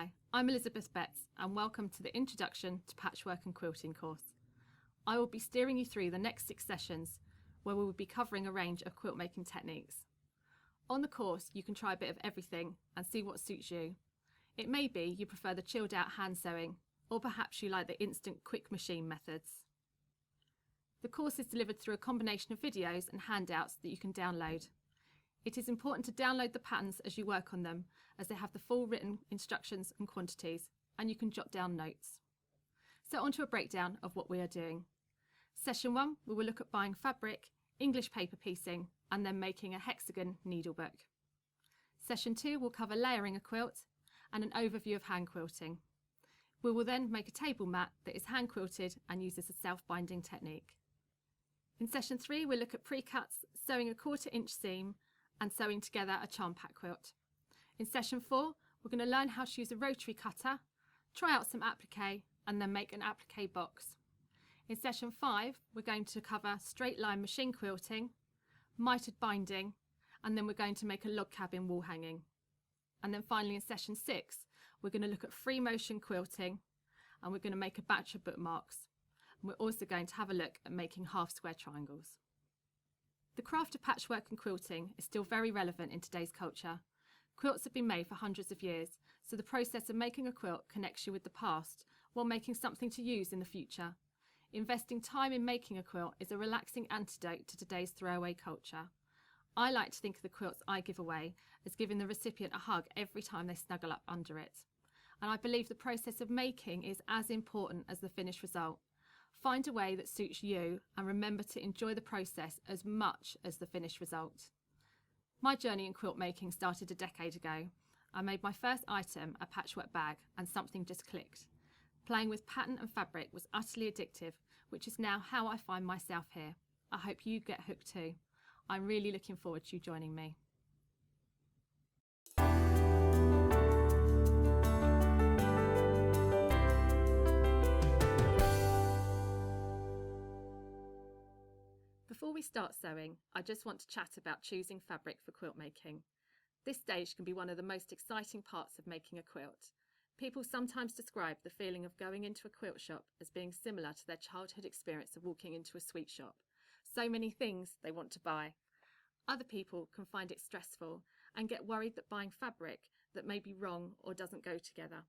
Hi, I'm Elizabeth Betts and welcome to the Introduction to Patchwork and Quilting course. I will be steering you through the next 6 sessions where we will be covering a range of quilt making techniques. On the course you can try a bit of everything and see what suits you. It may be you prefer the chilled out hand sewing, or perhaps you like the instant quick machine methods. The course is delivered through a combination of videos and handouts that you can download. It is important to download the patterns as you work on them, as they have the full written instructions and quantities, and you can jot down notes. So on to a breakdown of what we are doing. Session 1, we will look at buying fabric, English paper piecing, and then making a hexagon needlebook. Session 2 will cover layering a quilt and an overview of hand quilting. We will then make a table mat that is hand quilted and uses a self-binding technique. In session 3, we'll look at pre-cuts, sewing a 1/4 inch seam, and sewing together a charm pack quilt. In session 4, we're going to learn how to use a rotary cutter, try out some applique, and then make an applique box. In session 5, we're going to cover straight line machine quilting, mitered binding, and then we're going to make a log cabin wall hanging. And then finally in session 6, we're going to look at free motion quilting, and we're going to make a batch of bookmarks. And we're also going to have a look at making half square triangles. The craft of patchwork and quilting is still very relevant in today's culture. Quilts have been made for hundreds of years, so the process of making a quilt connects you with the past while making something to use in the future. Investing time in making a quilt is a relaxing antidote to today's throwaway culture. I like to think of the quilts I give away as giving the recipient a hug every time they snuggle up under it. And I believe the process of making is as important as the finished result. Find a way that suits you and remember to enjoy the process as much as the finished result. My journey in quilt making started a decade ago. I made my first item, a patchwork bag, and something just clicked. Playing with pattern and fabric was utterly addictive, which is now how I find myself here. I hope you get hooked too. I'm really looking forward to you joining me. Before we start sewing, I just want to chat about choosing fabric for quilt making. This stage can be one of the most exciting parts of making a quilt. People sometimes describe the feeling of going into a quilt shop as being similar to their childhood experience of walking into a sweet shop. So many things they want to buy. Other people can find it stressful and get worried that buying fabric that may be wrong or doesn't go together.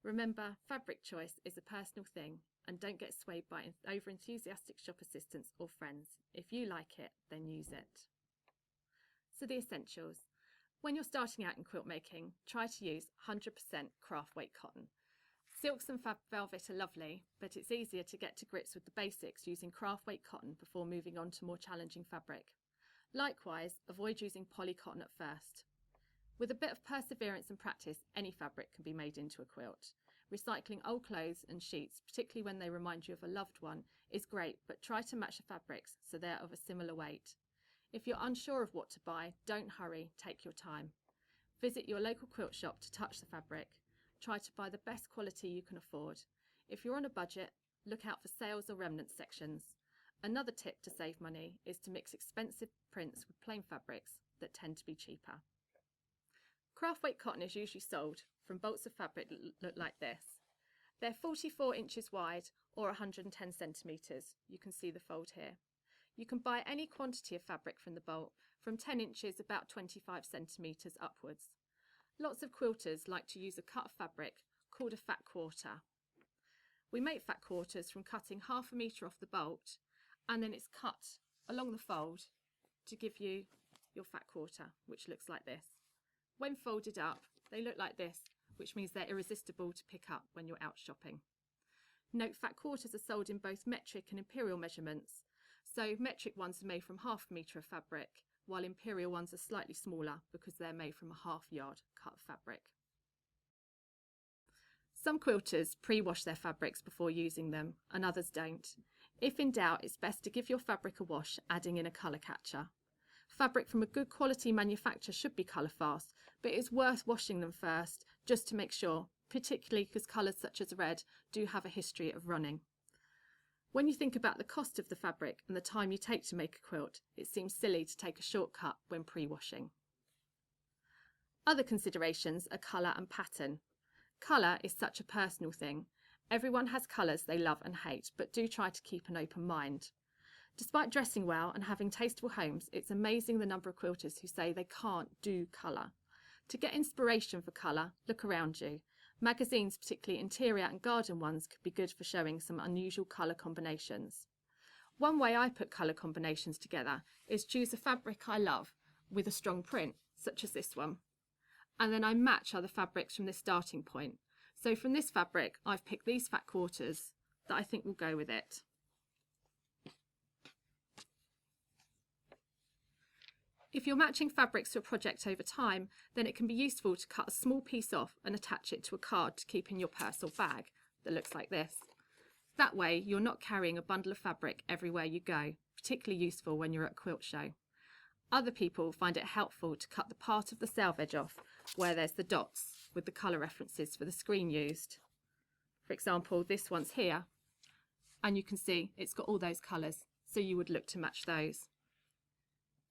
Remember, fabric choice is a personal thing, and don't get swayed by over-enthusiastic shop assistants or friends. If you like it, then use it. So the essentials. When you're starting out in quilt making, try to use 100% craft weight cotton. Silks and fab velvet are lovely, but it's easier to get to grips with the basics using craft weight cotton before moving on to more challenging fabric. Likewise, avoid using poly cotton at first. With a bit of perseverance and practice, any fabric can be made into a quilt. Recycling old clothes and sheets, particularly when they remind you of a loved one, is great, but try to match the fabrics so they're of a similar weight. If you're unsure of what to buy, don't hurry, take your time. Visit your local quilt shop to touch the fabric. Try to buy the best quality you can afford. If you're on a budget, look out for sales or remnant sections. Another tip to save money is to mix expensive prints with plain fabrics that tend to be cheaper. Craft weight cotton is usually sold from bolts of fabric that look like this. They're 44 inches wide or 110 centimetres. You can see the fold here. You can buy any quantity of fabric from the bolt, from 10 inches about 25 centimetres upwards. Lots of quilters like to use a cut of fabric called a fat quarter. We make fat quarters from cutting 1/2 metre off the bolt, and then it's cut along the fold to give you your fat quarter, which looks like this. When folded up, they look like this, which means they're irresistible to pick up when you're out shopping. Note, fat quarters are sold in both metric and imperial measurements. So metric ones are made from 1/2 metre of fabric, while imperial ones are slightly smaller because they're made from a 1/2 yard cut of fabric. Some quilters pre-wash their fabrics before using them, and others don't. If in doubt, it's best to give your fabric a wash, adding in a colour catcher. Fabric from a good quality manufacturer should be colour fast, but it's worth washing them first just to make sure, particularly because colours such as red do have a history of running. When you think about the cost of the fabric and the time you take to make a quilt, it seems silly to take a shortcut when pre-washing. Other considerations are colour and pattern. Colour is such a personal thing. Everyone has colours they love and hate, but do try to keep an open mind. Despite dressing well and having tasteful homes, it's amazing the number of quilters who say they can't do colour. To get inspiration for colour, look around you. Magazines, particularly interior and garden ones, could be good for showing some unusual colour combinations. One way I put colour combinations together is choose a fabric I love with a strong print, such as this one. And then I match other fabrics from this starting point. So from this fabric, I've picked these fat quarters that I think will go with it. If you're matching fabrics to a project over time, then it can be useful to cut a small piece off and attach it to a card to keep in your purse or bag that looks like this. That way, you're not carrying a bundle of fabric everywhere you go, particularly useful when you're at a quilt show. Other people find it helpful to cut the part of the selvage off where there's the dots with the colour references for the screen used. For example, this one's here, and you can see it's got all those colours, so you would look to match those.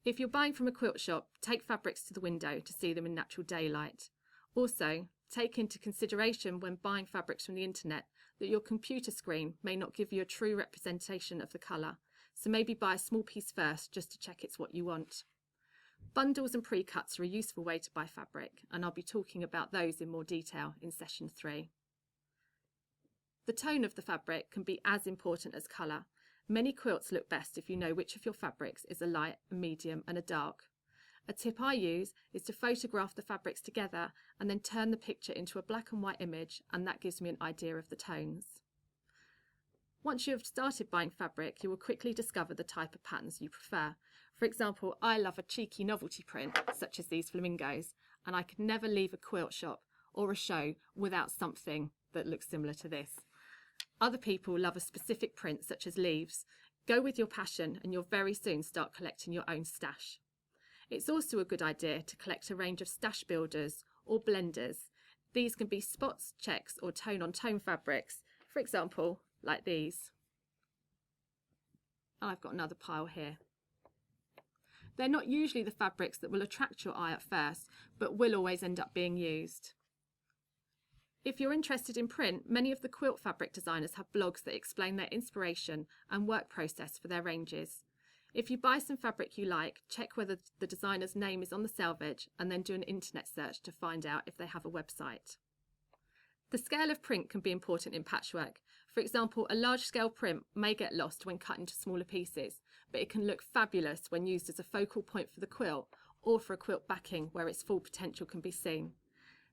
If you're buying from a quilt shop, take fabrics to the window to see them in natural daylight. Also, take into consideration when buying fabrics from the internet that your computer screen may not give you a true representation of the colour, so maybe buy a small piece first just to check it's what you want. Bundles and pre-cuts are a useful way to buy fabric, and I'll be talking about those in more detail in session 3. The tone of the fabric can be as important as colour. Many quilts look best if you know which of your fabrics is a light, a medium and a dark. A tip I use is to photograph the fabrics together and then turn the picture into a black and white image, and that gives me an idea of the tones. Once you have started buying fabric, you will quickly discover the type of patterns you prefer. For example, I love a cheeky novelty print, such as these flamingos, and I could never leave a quilt shop or a show without something that looks similar to this. Other people love a specific print, such as leaves. Go with your passion and you'll very soon start collecting your own stash. It's also a good idea to collect a range of stash builders or blenders. These can be spots, checks or tone-on-tone fabrics, for example, like these. I've got another pile here. They're not usually the fabrics that will attract your eye at first, but will always end up being used. If you're interested in print, many of the quilt fabric designers have blogs that explain their inspiration and work process for their ranges. If you buy some fabric you like, check whether the designer's name is on the selvage and then do an internet search to find out if they have a website. The scale of print can be important in patchwork. For example, a large-scale print may get lost when cut into smaller pieces, but it can look fabulous when used as a focal point for the quilt or for a quilt backing where its full potential can be seen.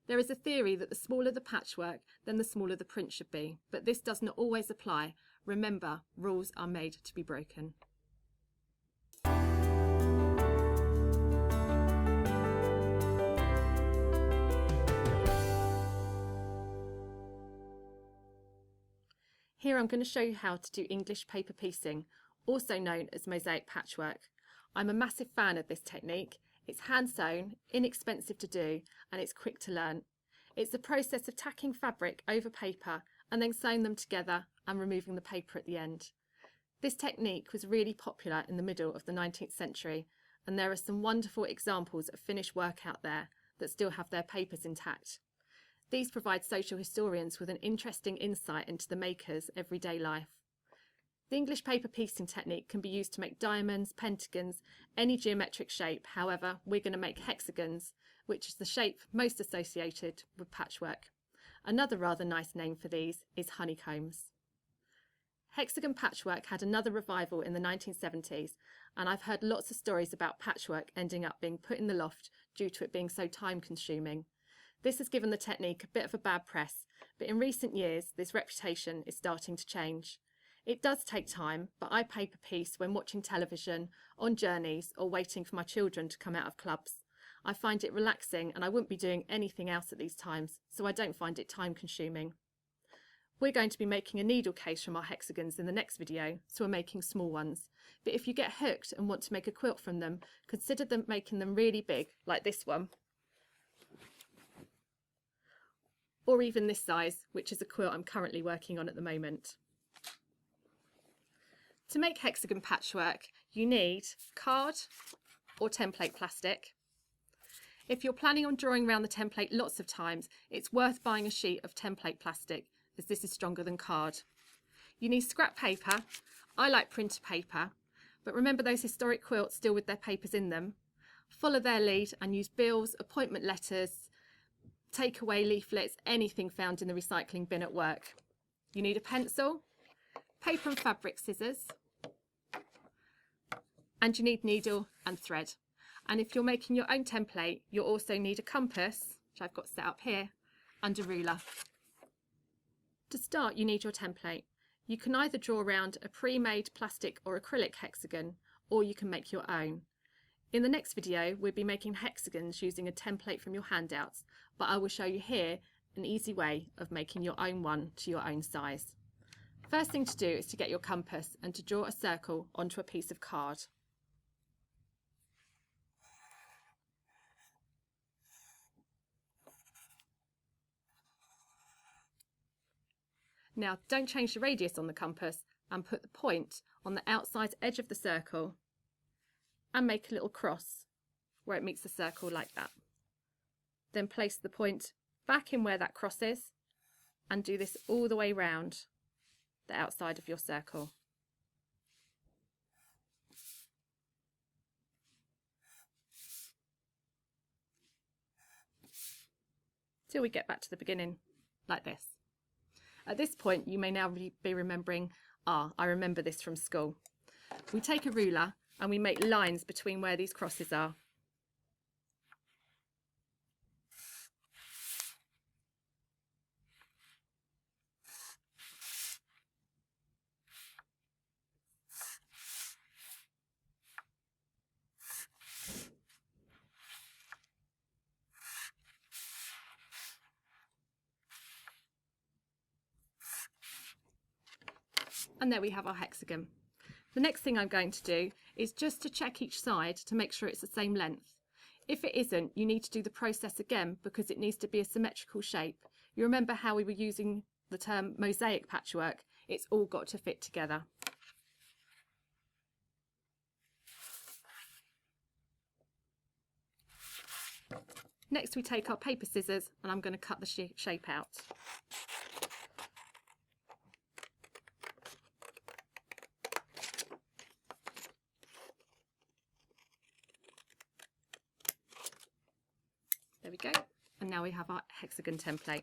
There is a theory that the smaller the patchwork, then the smaller the print should be, but this does not always apply. Remember, rules are made to be broken. Here I'm going to show you how to do English paper piecing, also known as mosaic patchwork. I'm a massive fan of this technique. It's hand sewn, inexpensive to do, and it's quick to learn. It's the process of tacking fabric over paper and then sewing them together and removing the paper at the end. This technique was really popular in the middle of the 19th century, and there are some wonderful examples of finished work out there that still have their papers intact. These provide social historians with an interesting insight into the maker's everyday life. The English paper piecing technique can be used to make diamonds, pentagons, any geometric shape. However, we're going to make hexagons, which is the shape most associated with patchwork. Another rather nice name for these is honeycombs. Hexagon patchwork had another revival in the 1970s, and I've heard lots of stories about patchwork ending up being put in the loft due to it being so time-consuming. This has given the technique a bit of a bad press, but in recent years this reputation is starting to change. It does take time, but I paper piece when watching television, on journeys, or waiting for my children to come out of clubs. I find it relaxing and I wouldn't be doing anything else at these times, so I don't find it time consuming. We're going to be making a needle case from our hexagons in the next video, so we're making small ones. But if you get hooked and want to make a quilt from them, consider making them really big, like this one. Or even this size, which is a quilt I'm currently working on at the moment. To make hexagon patchwork, you need card or template plastic. If you're planning on drawing around the template lots of times, it's worth buying a sheet of template plastic, as this is stronger than card. You need scrap paper. I like printer paper, but remember those historic quilts still with their papers in them? Follow their lead and use bills, appointment letters, takeaway leaflets, anything found in the recycling bin at work. You need a pencil, paper and fabric scissors, and you need needle and thread. And if you're making your own template, you'll also need a compass, which I've got set up here, and a ruler. To start, you need your template. You can either draw around a pre-made plastic or acrylic hexagon, or you can make your own. In the next video, we'll be making hexagons using a template from your handouts, but I will show you here an easy way of making your own one to your own size. First thing to do is to get your compass and to draw a circle onto a piece of card. Now, don't change the radius on the compass and put the point on the outside edge of the circle and make a little cross where it meets the circle like that. Then place the point back in where that cross is and do this all the way round the outside of your circle. Till we get back to the beginning like this. At this point, you may now be remembering, I remember this from school. We take a ruler and we make lines between where these crosses are. And there we have our hexagon. The next thing I'm going to do is just to check each side to make sure it's the same length. If it isn't, you need to do the process again because it needs to be a symmetrical shape. You remember how we were using the term mosaic patchwork? It's all got to fit together. Next we take our paper scissors and I'm going to cut the shape out. There we go, and now we have our hexagon template.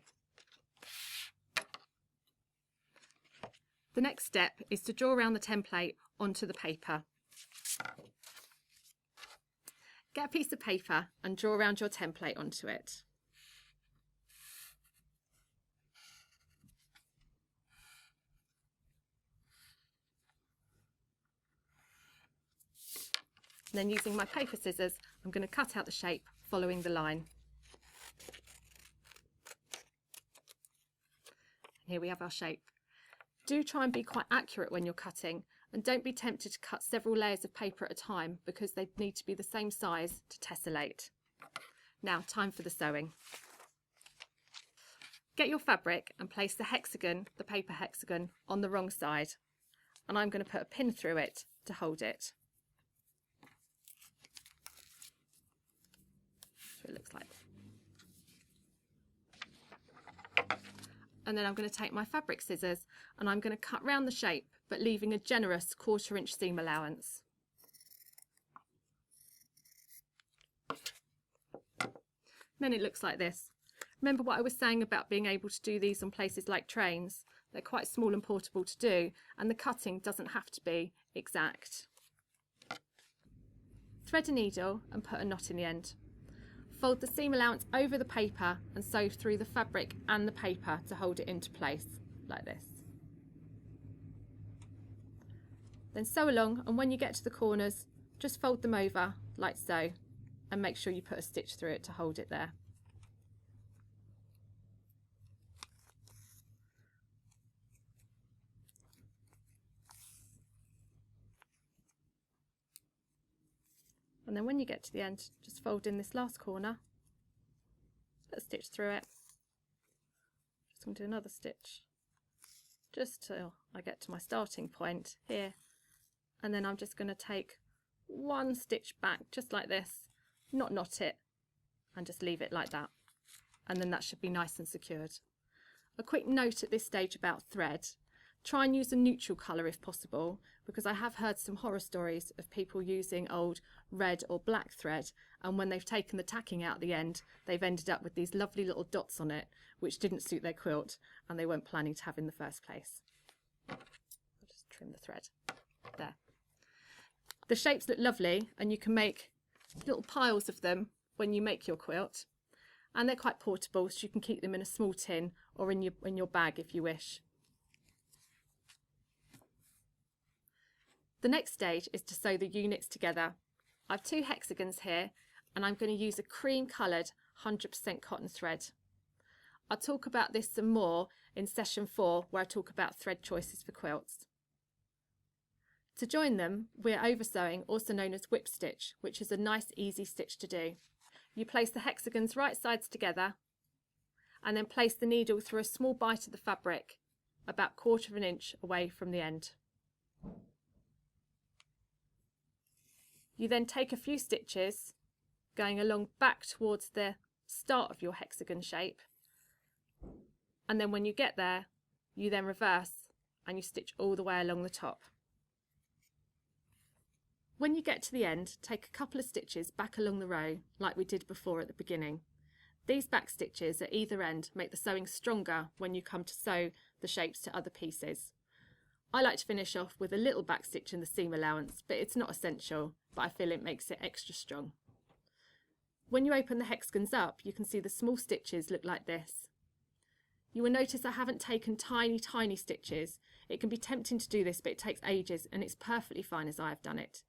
The next step is to draw around the template onto the paper. Get a piece of paper and draw around your template onto it. And then using my paper scissors, I'm going to cut out the shape following the line. Here we have our shape. Do try and be quite accurate when you're cutting, and don't be tempted to cut several layers of paper at a time because they need to be the same size to tessellate. Now, time for the sewing. Get your fabric and place the hexagon, the paper hexagon, on the wrong side, and I'm going to put a pin through it to hold it. So it looks like. And then I'm going to take my fabric scissors and I'm going to cut round the shape, but leaving a generous 1/4 inch seam allowance. Then it looks like this. Remember what I was saying about being able to do these on places like trains? They're quite small and portable to do, and the cutting doesn't have to be exact. Thread a needle and put a knot in the end. Fold the seam allowance over the paper and sew through the fabric and the paper to hold it into place, like this. Then sew along, and when you get to the corners, just fold them over like so, and make sure you put a stitch through it to hold it there. And then when you get to the end, just fold in this last corner, put a stitch through it. Just going to do another stitch just till I get to my starting point here, and then I'm just going to take one stitch back just like this, not knot it, and just leave it like that. And then that should be nice and secured. A quick note at this stage about thread. Try and use a neutral colour if possible, because I have heard some horror stories of people using old red or black thread, and when they've taken the tacking out at the end, they've ended up with these lovely little dots on it, which didn't suit their quilt and they weren't planning to have in the first place. I'll just trim the thread. There. The shapes look lovely, and you can make little piles of them when you make your quilt, and they're quite portable, so you can keep them in a small tin or in your bag if you wish. The next stage is to sew the units together. I have 2 hexagons here, and I'm going to use a cream coloured 100% cotton thread. I'll talk about this some more in session 4, where I talk about thread choices for quilts. To join them, we're oversewing, also known as whip stitch, which is a nice easy stitch to do. You place the hexagons right sides together and then place the needle through a small bite of the fabric about 1/4 inch away from the end. You then take a few stitches going along back towards the start of your hexagon shape, and then when you get there you then reverse and you stitch all the way along the top. When you get to the end, take a couple of stitches back along the row like we did before at the beginning. These back stitches at either end make the sewing stronger when you come to sew the shapes to other pieces. I like to finish off with a little back stitch in the seam allowance, but it's not essential, but I feel it makes it extra strong. When you open the hexagons up, you can see the small stitches look like this. You will notice I haven't taken tiny stitches. It can be tempting to do this, but it takes ages, and it's perfectly fine as I have done it.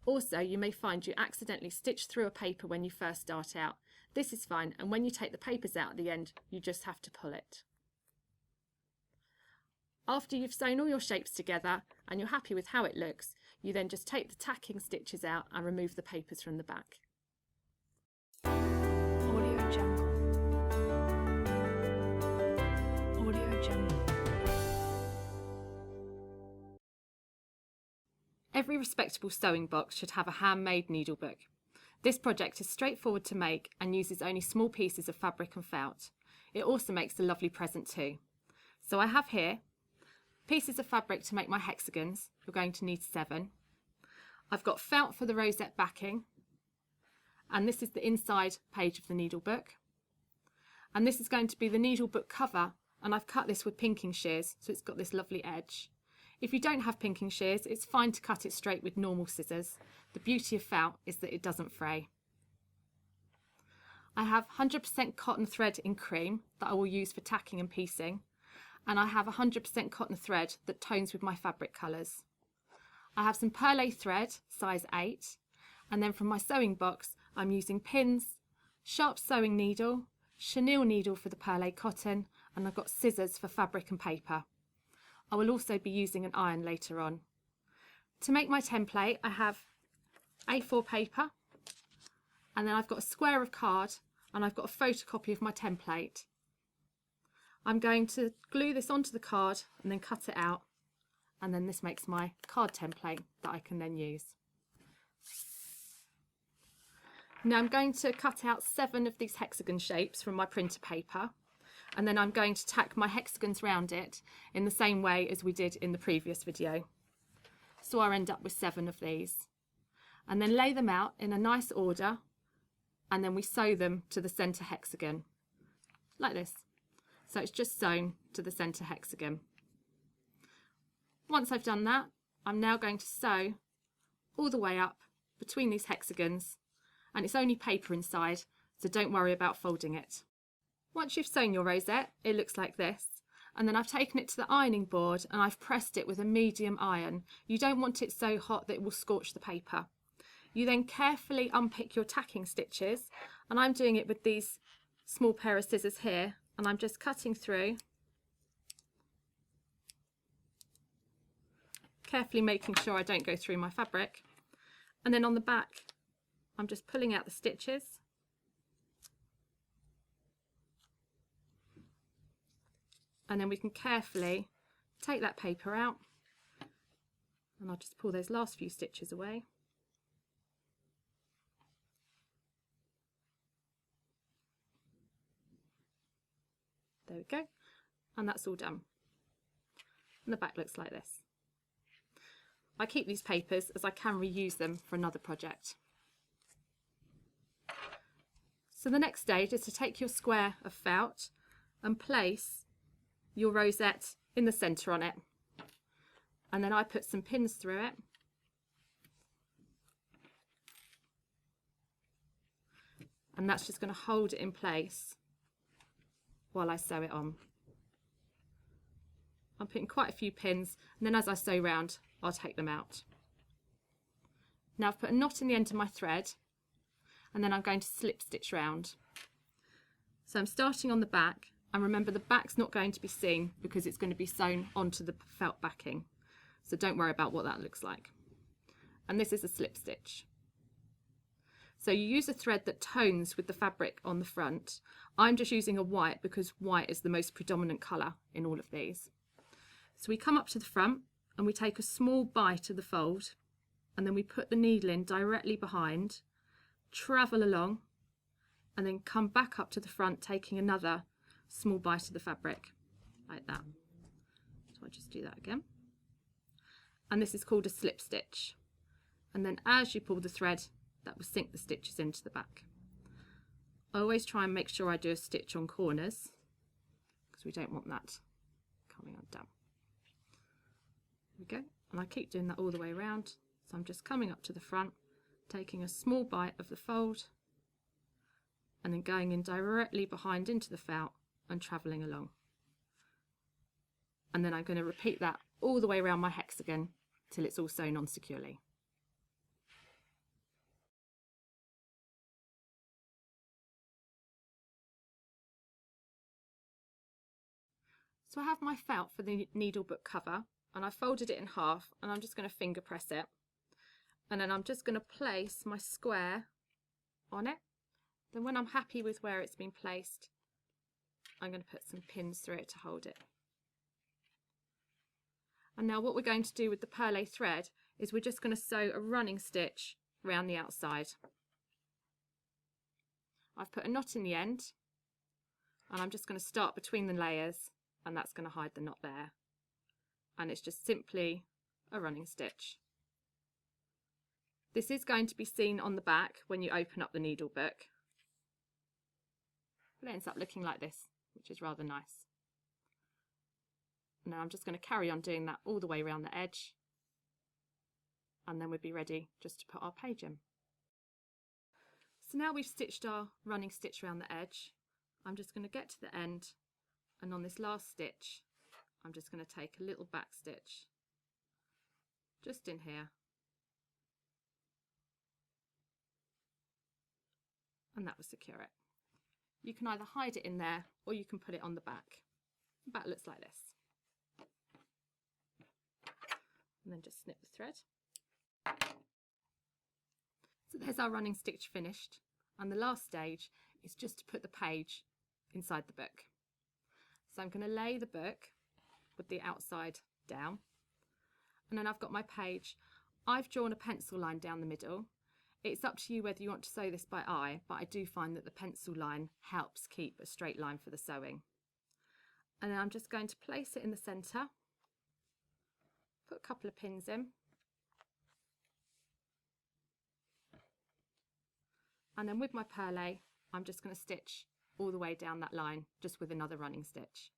Also, you may find you accidentally stitch through a paper when you first start out. This is fine, and when you take the papers out at the end, you just have to pull it. After you've sewn all your shapes together and you're happy with how it looks, you then just take the tacking stitches out and remove the papers from the back. Audio Jungle. Audio Jungle. Every respectable sewing box should have a handmade needle book. This project is straightforward to make and uses only small pieces of fabric and felt. It also makes a lovely present too. So I have here pieces of fabric to make my hexagons. You're going to need 7. I've got felt for the rosette backing, and this is the inside page of the needle book. And this is going to be the needle book cover, and I've cut this with pinking shears, so it's got this lovely edge. If you don't have pinking shears, it's fine to cut it straight with normal scissors. The beauty of felt is that it doesn't fray. I have 100% cotton thread in cream that I will use for tacking and piecing, and I have 100% cotton thread that tones with my fabric colours. I have some perlé thread, size 8, and then from my sewing box I'm using pins, sharp sewing needle, chenille needle for the perlé cotton, and I've got scissors for fabric and paper. I will also be using an iron later on. To make my template, I have A4 paper, and then I've got a square of card, and I've got a photocopy of my template. I'm going to glue this onto the card and then cut it out, and then this makes my card template that I can then use. Now I'm going to cut out 7 of these hexagon shapes from my printer paper, and then I'm going to tack my hexagons round it in the same way as we did in the previous video. So I end up with 7 of these, and then lay them out in a nice order, and then we sew them to the centre hexagon like this. So it's just sewn to the centre hexagon. Once I've done that, I'm now going to sew all the way up between these hexagons, and it's only paper inside, so don't worry about folding it. Once you've sewn your rosette, it looks like this, and then I've taken it to the ironing board and I've pressed it with a medium iron. You don't want it so hot that it will scorch the paper. You then carefully unpick your tacking stitches, and I'm doing it with these small pair of scissors here, and I'm just cutting through, carefully making sure I don't go through my fabric, and then on the back I'm just pulling out the stitches, and then we can carefully take that paper out, and I'll just pull those last few stitches away. There we go. And that's all done. And the back looks like this. I keep these papers as I can reuse them for another project. So the next stage is to take your square of felt and place your rosette in the centre on it. And then I put some pins through it. And that's just going to hold it in place while I sew it on. I'm putting quite a few pins, and then as I sew round, I'll take them out. Now I've put a knot in the end of my thread, and then I'm going to slip stitch round. So I'm starting on the back, and remember the back's not going to be seen because it's going to be sewn onto the felt backing. So don't worry about what that looks like. And this is a slip stitch. So you use a thread that tones with the fabric on the front. I'm just using a white because white is the most predominant colour in all of these. So we come up to the front and we take a small bite of the fold, and then we put the needle in directly behind, travel along, and then come back up to the front, taking another small bite of the fabric like that. So I'll just do that again. And this is called a slip stitch. And then as you pull the thread, that will sink the stitches into the back. I always try and make sure I do a stitch on corners because we don't want that coming undone. There we go. And I keep doing that all the way around. So I'm just coming up to the front, taking a small bite of the fold, and then going in directly behind into the felt and travelling along. And then I'm going to repeat that all the way around my hexagon till it's all sewn on securely. So I have my felt for the needle book cover, and I folded it in half, and I'm just going to finger press it. And then I'm just going to place my square on it. Then when I'm happy with where it's been placed, I'm going to put some pins through it to hold it. And now what we're going to do with the perlé thread is we're just going to sew a running stitch around the outside. I've put a knot in the end, and I'm just going to start between the layers, and that's going to hide the knot there. And it's just simply a running stitch. This is going to be seen on the back when you open up the needle book. It ends up looking like this, which is rather nice. Now I'm just going to carry on doing that all the way around the edge, and then we'll be ready just to put our page in. So now we've stitched our running stitch around the edge, I'm just going to get to the end, and on this last stitch I'm just going to take a little back stitch just in here, and that will secure it. You can either hide it in there or you can put it on the back. The back looks like this. And then just snip the thread. So there's our running stitch finished, and the last stage is just to put the page inside the book. So I'm going to lay the book with the outside down, and then I've got my page. I've drawn a pencil line down the middle. It's up to you whether you want to sew this by eye, but I do find that the pencil line helps keep a straight line for the sewing. And then I'm just going to place it in the centre, put a couple of pins in, and then with my perlé I'm just going to stitch all the way down that line just with another running stitch.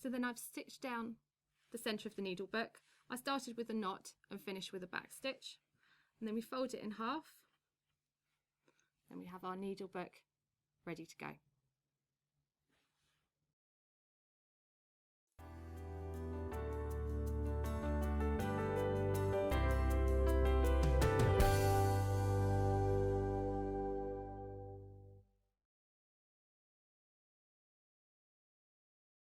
So then I've stitched down the centre of the needle book. I started with a knot and finished with a back stitch, and then we fold it in half, and we have our needle book ready to go.